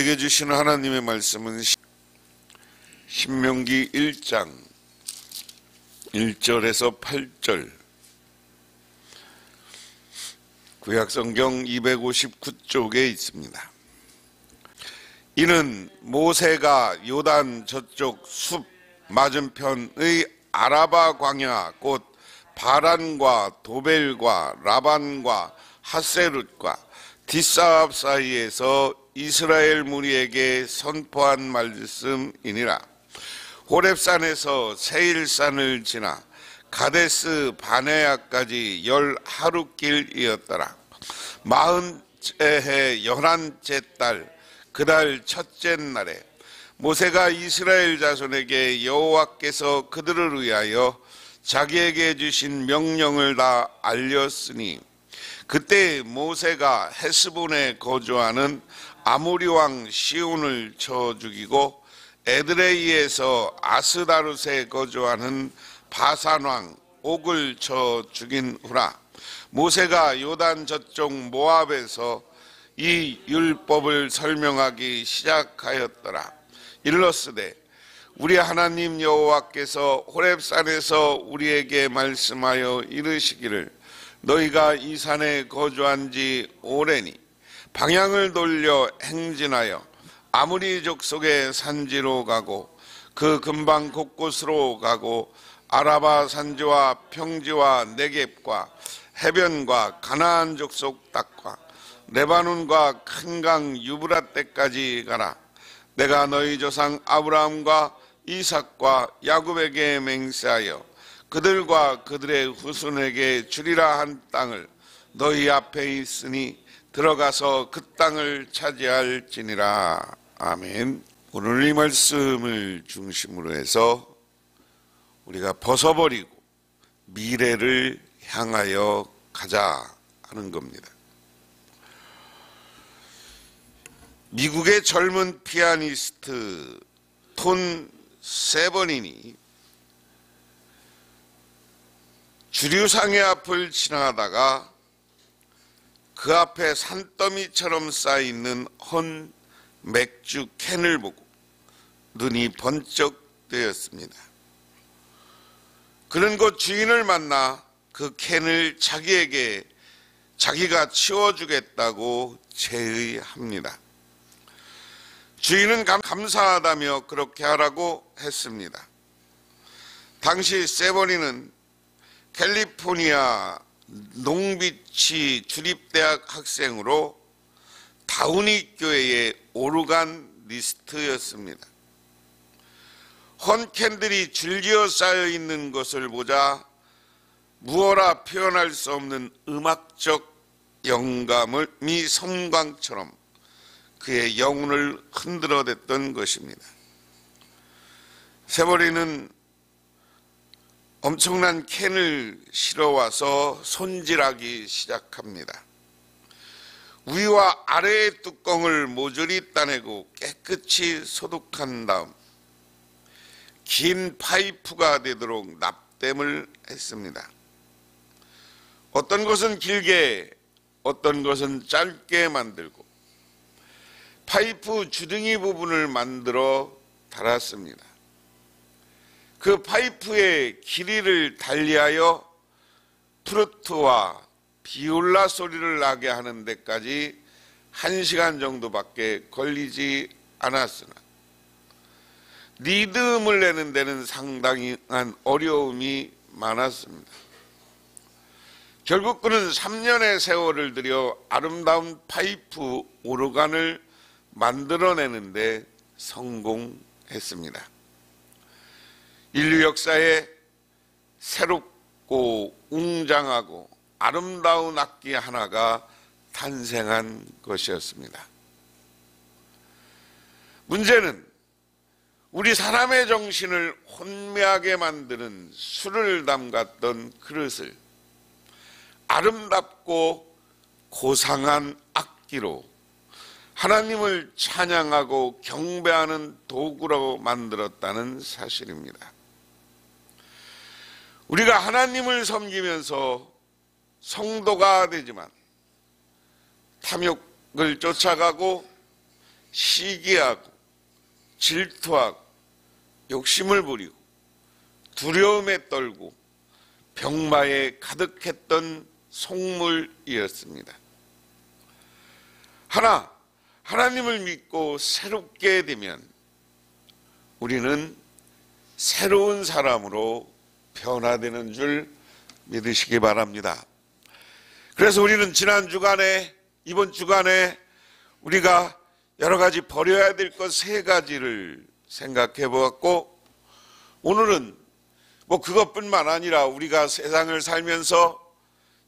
우리에게 주시는 하나님의 말씀은 신명기 1장 1절에서 8절, 구약성경 259쪽에 있습니다. 이는 모세가 요단 저쪽 숲 맞은편의 아라바 광야 곧 바란과 도벨과 라반과 하세룻과 뒷사압 사이에서 이스라엘 무리에게 선포한 말씀이니라. 호렙산에서 세일산을 지나 가데스 바네아까지 10하루길이었더라. 40해 11째 달 그달 첫째 날에 모세가 이스라엘 자손에게 여호와께서 그들을 위하여 자기에게 주신 명령을 다 알렸으니, 그때 모세가 헤스본에 거주하는 아모리 왕 시온을 쳐 죽이고 에드레이에서 아스다롯에 거주하는 바산 왕 옥을 쳐 죽인 후라. 모세가 요단 저쪽 모압에서 이 율법을 설명하기 시작하였더라. 일러스되 우리 하나님 여호와께서 호렙산에서 우리에게 말씀하여 이르시기를, 너희가 이 산에 거주한 지 오래니 방향을 돌려 행진하여 아무리 족속의 산지로 가고 그 근방 곳곳으로 가고 아라바 산지와 평지와 네겝과 해변과 가나안 족속 땅과 레바논과 큰 강 유브라떼까지 가라. 내가 너희 조상 아브라함과 이삭과 야곱에게 맹세하여 그들과 그들의 후손에게 주리라 한 땅을 너희 앞에 있으니 들어가서 그 땅을 차지할지니라. 아멘. 오늘 이 말씀을 중심으로 해서 우리가 벗어버리고 미래를 향하여 가자 하는 겁니다. 미국의 젊은 피아니스트 톤 세버닌이 주류상의 앞을 지나가다가 그 앞에 산더미처럼 쌓여있는 헌 맥주 캔을 보고 눈이 번쩍 뜨였습니다. 그는 곧 주인을 만나 그 캔을 자기가 치워주겠다고 제의합니다. 주인은 감사하다며 그렇게 하라고 했습니다. 당시 세버닌은 캘리포니아 롱비치 주립대학 학생으로 다우니 교회의 오르간리스트였습니다. 헌 캔들이 줄지어 쌓여 있는 것을 보자 무어라 표현할 수 없는 음악적 영감이 섬광처럼 그의 영혼을 흔들어댔던 것입니다. 세버린은 엄청난 캔을 실어와서 손질하기 시작합니다. 위와 아래의 뚜껑을 모조리 따내고 깨끗이 소독한 다음 긴 파이프가 되도록 납땜을 했습니다. 어떤 것은 길게, 어떤 것은 짧게 만들고 파이프 주둥이 부분을 만들어 달았습니다. 그 파이프의 길이를 달리하여 플루트와 비올라 소리를 나게 하는 데까지 1시간 정도밖에 걸리지 않았으나 리듬을 내는 데는 상당한 어려움이 많았습니다. 결국 그는 3년의 세월을 들여 아름다운 파이프 오르간을 만들어내는데 성공했습니다. 인류 역사에 새롭고 웅장하고 아름다운 악기 하나가 탄생한 것이었습니다. 문제는 우리 사람의 정신을 혼미하게 만드는 술을 담갔던 그릇을 아름답고 고상한 악기로 하나님을 찬양하고 경배하는 도구로 만들었다는 사실입니다. 우리가 하나님을 섬기면서 성도가 되지만 탐욕을 쫓아가고 시기하고 질투하고 욕심을 부리고 두려움에 떨고 병마에 가득했던 속물이었습니다. 하나님을 믿고 새롭게 되면 우리는 새로운 사람으로 변화되는 줄 믿으시기 바랍니다. 그래서 우리는 지난 주간에, 이번 주간에 우리가 여러 가지 버려야 될 것 3가지를 생각해 보았고, 오늘은 그것뿐만 아니라 우리가 세상을 살면서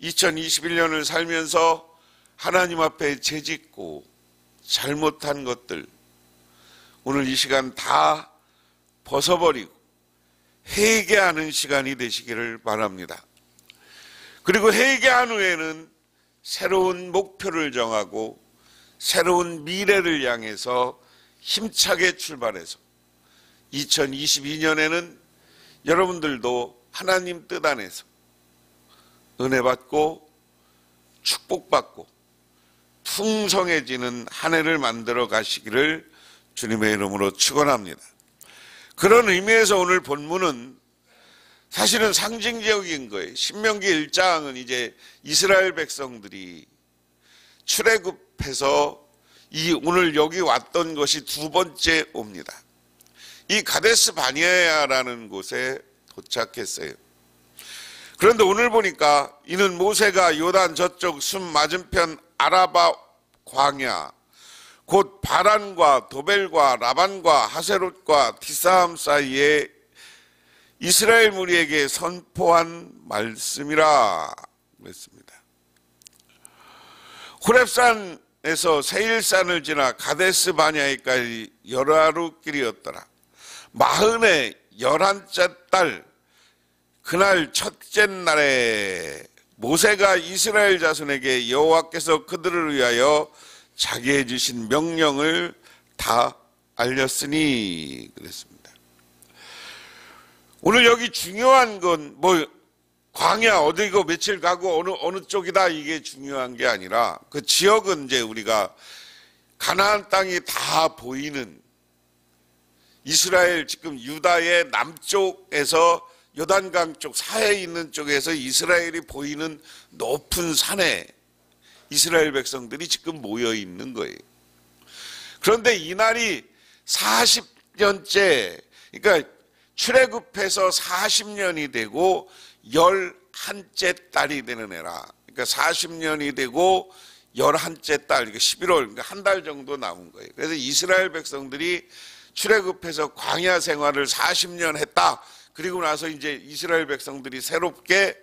2021년을 살면서 하나님 앞에 죄짓고 잘못한 것들, 오늘 이 시간 다 벗어버리고 회개하는 시간이 되시기를 바랍니다. 그리고 회개한 후에는 새로운 목표를 정하고 새로운 미래를 향해서 힘차게 출발해서 2022년에는 여러분들도 하나님 뜻 안에서 은혜 받고 축복받고 풍성해지는 한 해를 만들어 가시기를 주님의 이름으로 축원합니다. 그런 의미에서 오늘 본문은 사실은 상징적인 거예요. 신명기 1장은 이제 이스라엘 백성들이 출애굽해서 오늘 여기 왔던 것이 2번째 옵니다. 이 가데스 바네아라는 곳에 도착했어요. 그런데 오늘 보니까 이는 모세가 요단 저쪽 숨 맞은편 아라바 광야 곧 바란과 도벨과 라반과 하세롯과 디사함 사이에 이스라엘 무리에게 선포한 말씀이라 그랬습니다. 호렙산에서 세일산을 지나 가데스 바네아까지 열하루 길이었더라. 마흔의 11째 달 그날 첫째 날에 모세가 이스라엘 자손에게 여호와께서 그들을 위하여 자기의 주신 명령을 다 알렸으니 그랬습니다. 오늘 여기 중요한 건 광야 어디고 며칠 가고 어느 쪽이다 이게 중요한 게 아니라 그 지역은 이제 우리가 가나안 땅이 다 보이는 이스라엘 지금 유다의 남쪽에서 요단강 쪽 사해에 있는 쪽에서 이스라엘이 보이는 높은 산에 이스라엘 백성들이 지금 모여 있는 거예요. 그런데 이날이 40년째, 그러니까 출애굽해서 40년이 되고 11째 달이 되는 해라. 그러니까 40년이 되고 11째 달, 그러니까 11월, 그러니까 한 달 정도 남은 거예요. 그래서 이스라엘 백성들이 출애굽해서 광야 생활을 40년 했다. 그리고 나서 이제 이스라엘 백성들이 새롭게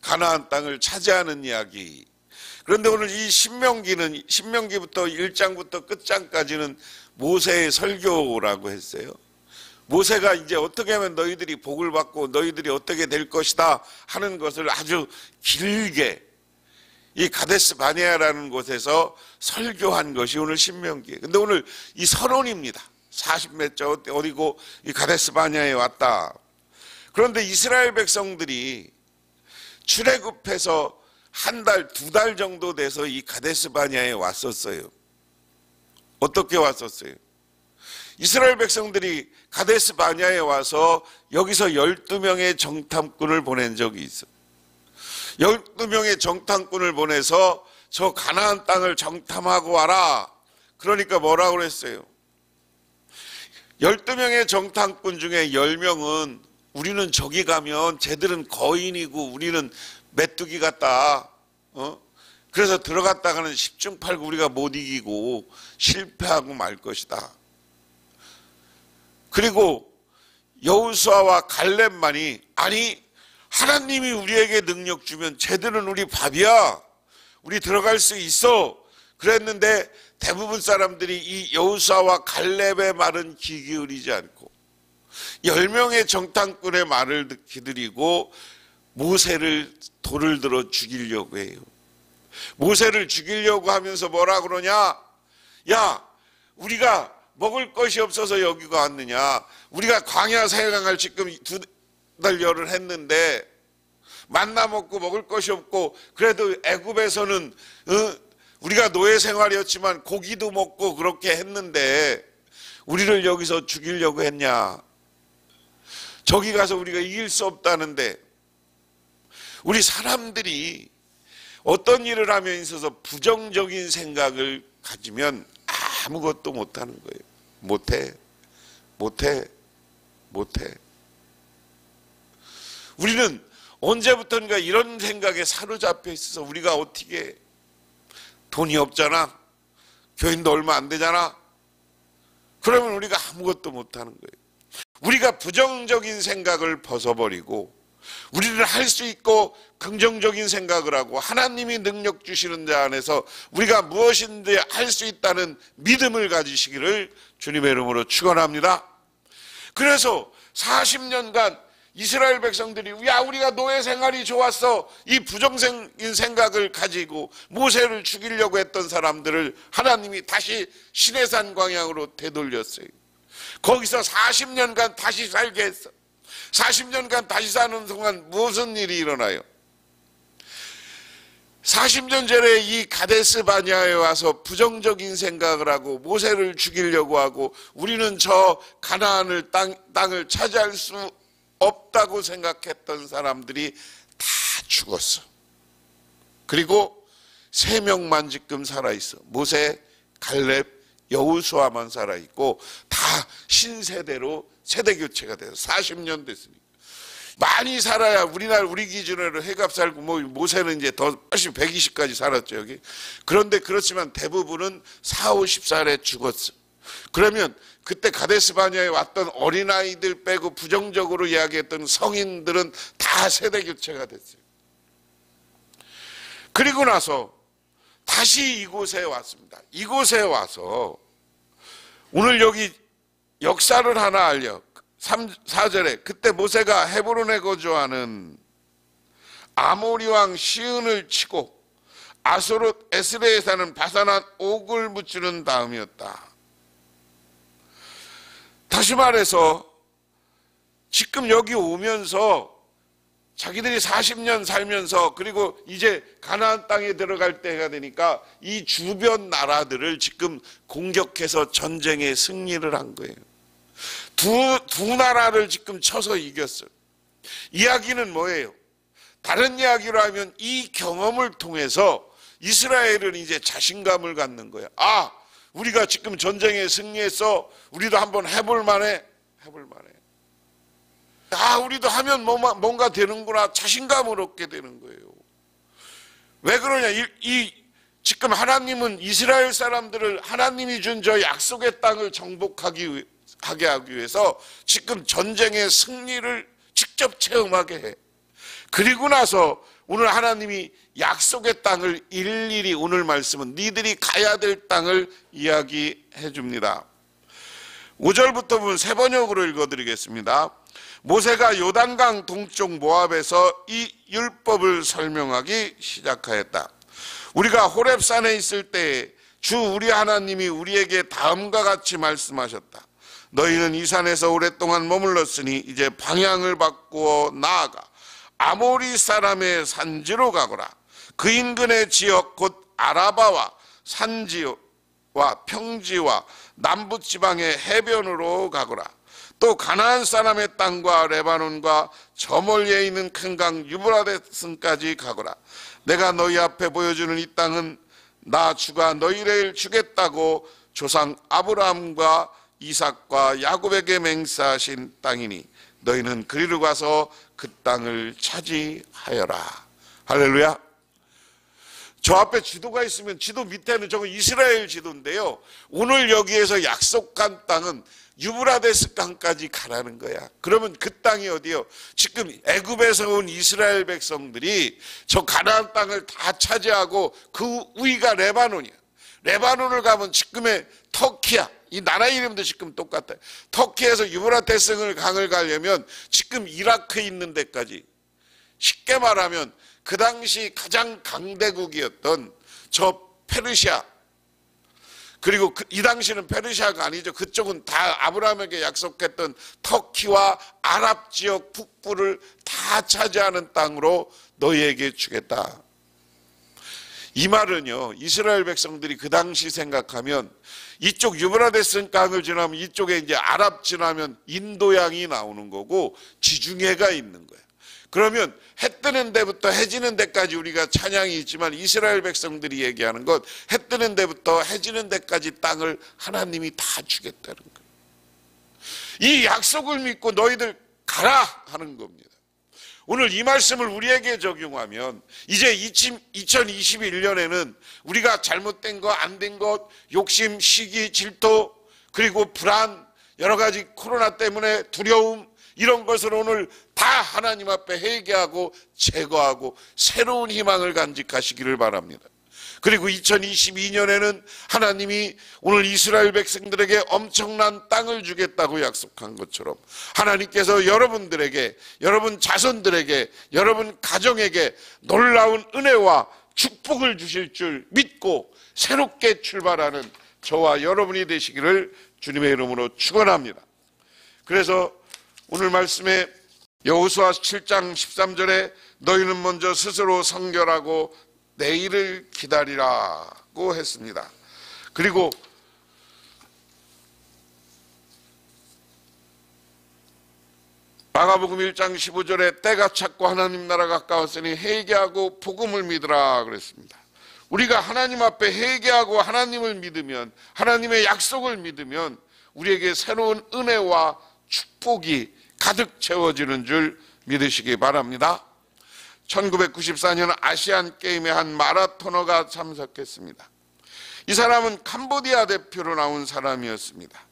가나안 땅을 차지하는 이야기. 그런데 오늘 이 신명기부터 1장부터 끝장까지는 모세의 설교라고 했어요. 모세가 이제 어떻게 하면 너희들이 복을 받고 너희들이 어떻게 될 것이다 하는 것을 아주 길게 이 가데스 바네아라는 곳에서 설교한 것이 오늘 신명기예요. 근데 오늘 이 서론입니다. 40몇 자 어디고 이 가데스 바네아에 왔다. 그런데 이스라엘 백성들이 출애굽해서 한 달, 2달 정도 돼서 이 가데스 바네아에 왔었어요. 어떻게 왔었어요? 이스라엘 백성들이 가데스 바네아에 와서 여기서 12명의 정탐꾼을 보낸 적이 있어요. 12명의 정탐꾼을 보내서 저 가나안 땅을 정탐하고 와라. 그러니까 뭐라고 그랬어요? 12명의 정탐꾼 중에 10명은 우리는 저기 가면 쟤들은 거인이고 우리는 메뚜기 같다. 그래서 들어갔다가는 10중 8구 우리가 못 이기고 실패하고 말 것이다. 그리고 여호수아와 갈렙만이 아니 하나님이 우리에게 능력 주면 쟤들은 우리 밥이야. 우리 들어갈 수 있어. 그랬는데 대부분 사람들이 이 여호수아와 갈렙의 말은 귀 기울이지 않고 10명의 정탐꾼의 말을 기다리고 모세를 돌을 들어 죽이려고 해요. 모세를 죽이려고 하면서 뭐라 그러냐? 야, 우리가 먹을 것이 없어서 여기가 왔느냐? 우리가 광야 생활을 지금 2달여를 했는데 만나 먹고 먹을 것이 없고 그래도 애굽에서는 우리가 노예 생활이었지만 고기도 먹고 그렇게 했는데 우리를 여기서 죽이려고 했냐? 저기 가서 우리가 이길 수 없다는데. 우리 사람들이 어떤 일을 하며 있어서 부정적인 생각을 가지면 아무것도 못하는 거예요. 못해. 우리는 언제부턴가 이런 생각에 사로잡혀 있어서 우리가 어떻게 돈이 없잖아. 교인도 얼마 안 되잖아. 그러면 우리가 아무것도 못하는 거예요. 우리가 부정적인 생각을 벗어버리고 우리는 할 수 있고 긍정적인 생각을 하고 하나님이 능력 주시는 자 안에서 우리가 무엇인지 할 수 있다는 믿음을 가지시기를 주님의 이름으로 축원합니다. 그래서 40년간 이스라엘 백성들이 우리가 노예 생활이 좋았어, 이 부정적인 생각을 가지고 모세를 죽이려고 했던 사람들을 하나님이 다시 시내산 광야로 되돌렸어요. 거기서 40년간 다시 살게 했어. 40년간 다시 사는 동안 무슨 일이 일어나요? 40년 전에 이 가데스 바냐에 와서 부정적인 생각을 하고 모세를 죽이려고 하고 우리는 저 가나안을 땅을 차지할 수 없다고 생각했던 사람들이 다 죽었어. 그리고 3명만 지금 살아있어. 모세, 갈렙, 여호수아만 살아있고 다 신세대로 세대교체가 돼서 40년 됐으니까. 많이 살아야 우리 기준으로 해갑 살고 모세는 이제 더 훨씬 120까지 살았죠 여기. 그런데 그렇지만 대부분은 40, 50살에 죽었어. 그러면 그때 가데스 바냐에 왔던 어린아이들 빼고 부정적으로 이야기했던 성인들은 다 세대 교체가 됐어요. 그리고 나서 다시 이곳에 왔습니다. 이곳에 와서 오늘 여기 역사를 하나 알려. 4절에 그때 모세가 헤브론에 거주하는 아모리 왕 시은을 치고 아스롯 에스레에 사는 바산한 옥을 무찌른 다음이었다. 다시 말해서 지금 여기 오면서 자기들이 40년 살면서 그리고 이제 가나안 땅에 들어갈 때가 되니까 이 주변 나라들을 지금 공격해서 전쟁에 승리를 한 거예요. 두 나라를 지금 쳐서 이겼어요. 이야기는 뭐예요? 다른 이야기로 하면 이 경험을 통해서 이스라엘은 이제 자신감을 갖는 거야. 우리가 지금 전쟁에 승리해서 우리도 한번 해볼 만해. 우리도 하면 뭔가 되는구나. 자신감을 얻게 되는 거예요. 왜 그러냐? 지금 하나님은 이스라엘 사람들을 하나님이 준 저 약속의 땅을 정복하게 하기 위해서 지금 전쟁의 승리를 직접 체험하게 해. 그리고 나서 오늘 하나님이 약속의 땅을 일일이, 오늘 말씀은 니들이 가야 될 땅을 이야기해 줍니다. 5절부터 보면 세 번역으로 읽어드리겠습니다. 모세가 요단강 동쪽 모압에서 이 율법을 설명하기 시작하였다. 우리가 호렙산에 있을 때 주 우리 하나님이 우리에게 다음과 같이 말씀하셨다. 너희는 이 산에서 오랫동안 머물렀으니 이제 방향을 바꾸어 나아가 아모리 사람의 산지로 가거라. 그 인근의 지역 곧 아라바와 산지와 평지와 남부지방의 해변으로 가거라. 또 가나안 사람의 땅과 레바논과 저 멀리에 있는 큰 강 유브라데스까지 가거라. 내가 너희 앞에 보여주는 이 땅은 나 주가 너희를 주겠다고 조상 아브라함과 이삭과 야곱에게 맹세하신 땅이니 너희는 그리로 가서 그 땅을 차지하여라. 할렐루야. 저 앞에 지도가 있으면 지도 밑에는 저거 이스라엘 지도인데요, 오늘 여기에서 약속한 땅은 유브라데스 강까지 가라는 거야. 그러면 그 땅이 어디요? 지금 애굽에서 온 이스라엘 백성들이 저 가나안 땅을 다 차지하고 그 위가 레바논이야. 레바논을 가면 지금의 터키야. 이 나라 이름도 지금 똑같아요. 터키에서 유브라데스 강을 가려면 지금 이라크에 있는 데까지, 쉽게 말하면 그 당시 가장 강대국이었던 저 페르시아, 그리고 이 당시는 페르시아가 아니죠. 그쪽은 다 아브라함에게 약속했던 터키와 아랍 지역 북부를 다 차지하는 땅으로 너희에게 주겠다. 이 말은요, 이스라엘 백성들이 그 당시 생각하면 이쪽 유브라데스 강을 지나면 이쪽에 이제 아랍 지나면 인도양이 나오는 거고 지중해가 있는 거예요. 그러면 해 뜨는 데부터 해 지는 데까지 우리가 찬양이 있지만 이스라엘 백성들이 얘기하는 것, 해 뜨는 데부터 해 지는 데까지 땅을 하나님이 다 주겠다는 거예요. 이 약속을 믿고 너희들 가라 하는 겁니다. 오늘 이 말씀을 우리에게 적용하면 이제 2021년에는 우리가 잘못된 것, 안 된 것, 욕심, 시기, 질투, 그리고 불안, 여러 가지 코로나 때문에 두려움, 이런 것을 오늘 다 하나님 앞에 회개하고 제거하고 새로운 희망을 간직하시기를 바랍니다. 그리고 2022년에는 하나님이 오늘 이스라엘 백성들에게 엄청난 땅을 주겠다고 약속한 것처럼 하나님께서 여러분들에게, 여러분 자손들에게, 여러분 가정에게 놀라운 은혜와 축복을 주실 줄 믿고 새롭게 출발하는 저와 여러분이 되시기를 주님의 이름으로 축원합니다. 그래서 오늘 말씀에 여호수아 7장 13절에 너희는 먼저 스스로 성결하고 내일을 기다리라고 했습니다. 그리고 마가복음 1장 15절에 때가 찼고 하나님 나라가 가까웠으니 회개하고 복음을 믿으라 그랬습니다. 우리가 하나님 앞에 회개하고 하나님을 믿으면, 하나님의 약속을 믿으면 우리에게 새로운 은혜와 축복이 가득 채워지는 줄 믿으시기 바랍니다. 1994년 아시안 게임에 한 마라토너가 참석했습니다. 이 사람은 캄보디아 대표로 나온 사람이었습니다.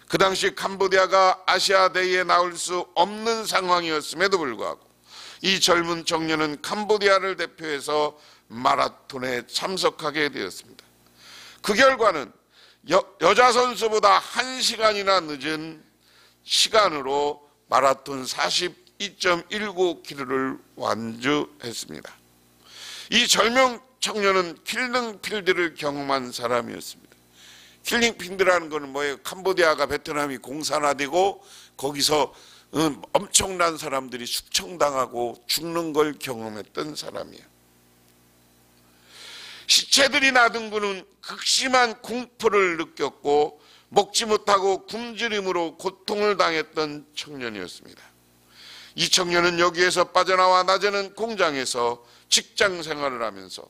그 당시 캄보디아가 아시아 대회에 나올 수 없는 상황이었음에도 불구하고 이 젊은 청년은 캄보디아를 대표해서 마라톤에 참석하게 되었습니다. 그 결과는 여자 선수보다 1시간이나 늦은 시간으로 마라톤 42.19km를 완주했습니다. 이 젊은 청년은 킬링필드를 경험한 사람이었습니다. 킬링필드라는 것은 뭐예요? 캄보디아가 베트남이 공산화되고 거기서 엄청난 사람들이 숙청당하고 죽는 걸 경험했던 사람이에요. 시체들이 나등구는 극심한 공포를 느꼈고 먹지 못하고 굶주림으로 고통을 당했던 청년이었습니다. 이 청년은 여기에서 빠져나와 낮에는 공장에서 직장 생활을 하면서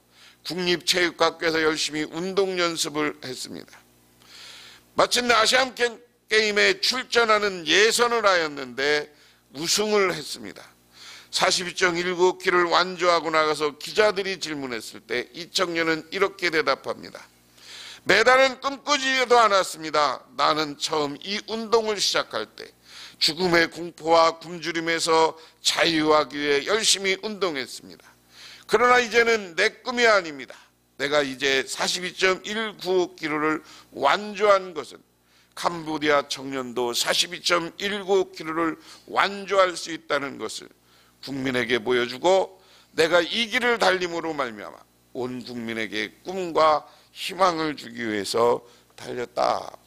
국립체육학교에서 열심히 운동 연습을 했습니다. 마침내 아시안 게임에 출전하는 예선을 하였는데 우승을 했습니다. 42.19km를 완주하고 나가서 기자들이 질문했을 때 이 청년은 이렇게 대답합니다. 메달은 꿈꾸지도 않았습니다. 나는 처음 이 운동을 시작할 때 죽음의 공포와 굶주림에서 자유하기 위해 열심히 운동했습니다. 그러나 이제는 내 꿈이 아닙니다. 내가 이제 42.19km를 완주한 것은 캄보디아 청년도 42.19km를 완주할 수 있다는 것을 국민에게 보여주고 내가 이 길을 달림으로 말미암아 온 국민에게 꿈과 희망을 주기 위해서 달렸다.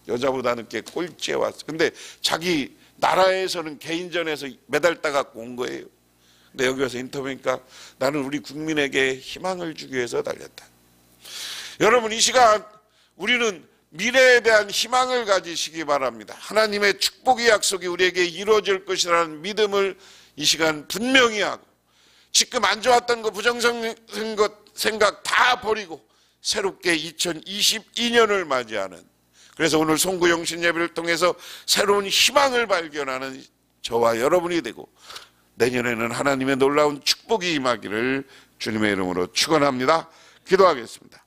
여자보다 늦게 꼴찌에 왔어. 근데 자기 나라에서는 개인전에서 메달 따갖고 온 거예요. 근데 여기 와서 인터뷰니까 나는 우리 국민에게 희망을 주기 위해서 달렸다. 여러분, 이 시간 우리는 미래에 대한 희망을 가지시기 바랍니다. 하나님의 축복의 약속이 우리에게 이루어질 것이라는 믿음을 이 시간 분명히 하고 지금 안 좋았던 거, 부정적인 것 생각 다 버리고 새롭게 2022년을 맞이하는, 그래서 오늘 송구영신 예배를 통해서 새로운 희망을 발견하는 저와 여러분이 되고 내년에는 하나님의 놀라운 축복이 임하기를 주님의 이름으로 축원합니다. 기도하겠습니다.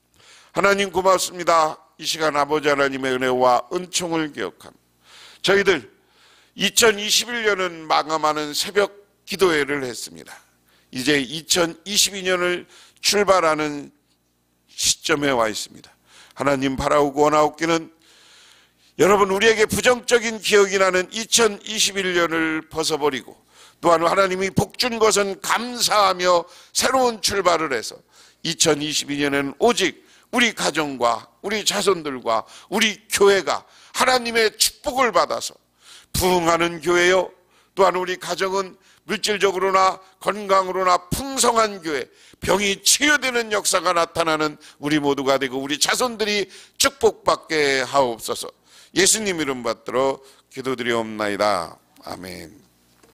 하나님 고맙습니다. 이 시간 아버지 하나님의 은혜와 은총을 기억합니다. 저희들 2021년은 마감하는 새벽 기도회를 했습니다. 이제 2022년을 출발하는 시점에 와 있습니다. 하나님 바라오고 원하옵기는 여러분 우리에게 부정적인 기억이 나는 2021년을 벗어버리고 또한 하나님이 복준 것은 감사하며 새로운 출발을 해서 2022년에는 오직 우리 가정과 우리 자손들과 우리 교회가 하나님의 축복을 받아서 부흥하는 교회요, 또한 우리 가정은 물질적으로나 건강으로나 풍성한 교회, 병이 치유되는 역사가 나타나는 우리 모두가 되고 우리 자손들이 축복받게 하옵소서. 예수님 이름 받들어 기도드리옵나이다. 아멘.